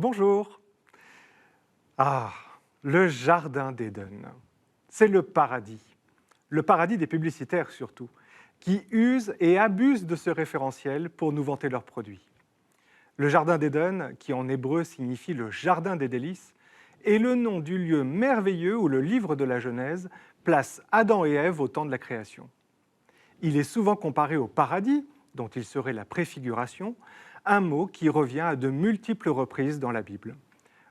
Bonjour. Ah, le jardin d'Éden. C'est le paradis des publicitaires surtout, qui usent et abusent de ce référentiel pour nous vanter leurs produits. Le jardin d'Éden, qui en hébreu signifie le jardin des délices, est le nom du lieu merveilleux où le livre de la Genèse place Adam et Ève au temps de la création. Il est souvent comparé au paradis, dont il serait la préfiguration, un mot qui revient à de multiples reprises dans la Bible.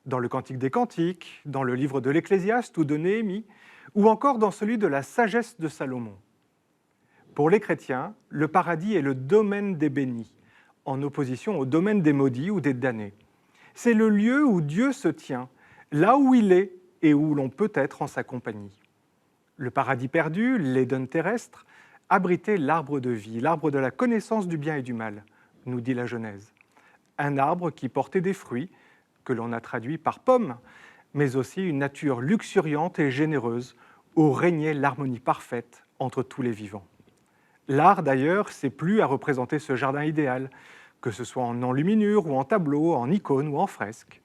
Dans le Cantique des Cantiques, dans le livre de l'Ecclésiaste ou de Néhémie, ou encore dans celui de la sagesse de Salomon. Pour les chrétiens, le paradis est le domaine des bénis, en opposition au domaine des maudits ou des damnés. C'est le lieu où Dieu se tient, là où il est et où l'on peut être en sa compagnie. Le paradis perdu, l'Éden terrestre, abritait l'arbre de vie, l'arbre de la connaissance du bien et du mal, nous dit la Genèse. Un arbre qui portait des fruits, que l'on a traduit par pomme, mais aussi une nature luxuriante et généreuse, où régnait l'harmonie parfaite entre tous les vivants. L'art, d'ailleurs, s'est plu à représenter ce jardin idéal, que ce soit en enluminure ou en tableau, en icône ou en fresque.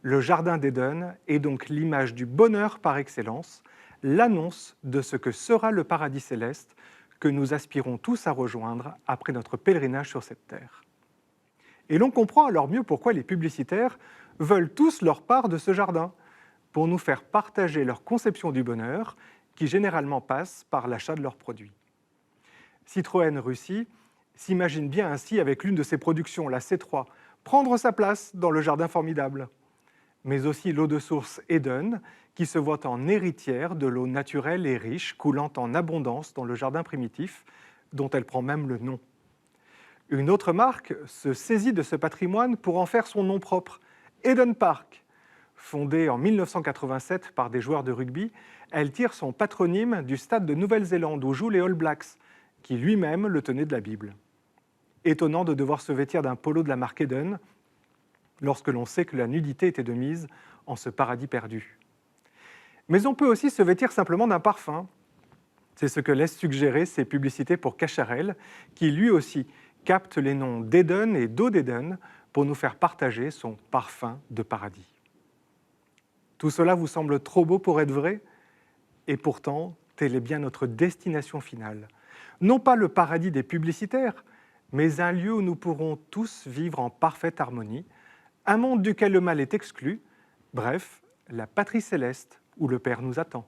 Le jardin d'Éden est donc l'image du bonheur par excellence, l'annonce de ce que sera le paradis céleste que nous aspirons tous à rejoindre après notre pèlerinage sur cette terre. Et l'on comprend alors mieux pourquoi les publicitaires veulent tous leur part de ce jardin, pour nous faire partager leur conception du bonheur, qui généralement passe par l'achat de leurs produits. Citroën Russie s'imagine bien ainsi avec l'une de ses productions, la C3, prendre sa place dans le jardin formidable. Mais aussi l'eau de source Eden, qui se voit en héritière de l'eau naturelle et riche coulant en abondance dans le jardin primitif, dont elle prend même le nom. Une autre marque se saisit de ce patrimoine pour en faire son nom propre, Eden Park. Fondée en 1987 par des joueurs de rugby, elle tire son patronyme du stade de Nouvelle-Zélande où jouent les All Blacks, qui lui-même le tenait de la Bible. Étonnant de devoir se vêtir d'un polo de la marque Eden, lorsque l'on sait que la nudité était de mise en ce paradis perdu. Mais on peut aussi se vêtir simplement d'un parfum. C'est ce que laissent suggérer ces publicités pour Cacharel, qui lui aussi capte les noms d'Éden et d'eau d'Éden pour nous faire partager son parfum de paradis. Tout cela vous semble trop beau pour être vrai? Et pourtant, telle est bien notre destination finale. Non pas le paradis des publicitaires, mais un lieu où nous pourrons tous vivre en parfaite harmonie, un monde duquel le mal est exclu, bref, la patrie céleste où le Père nous attend.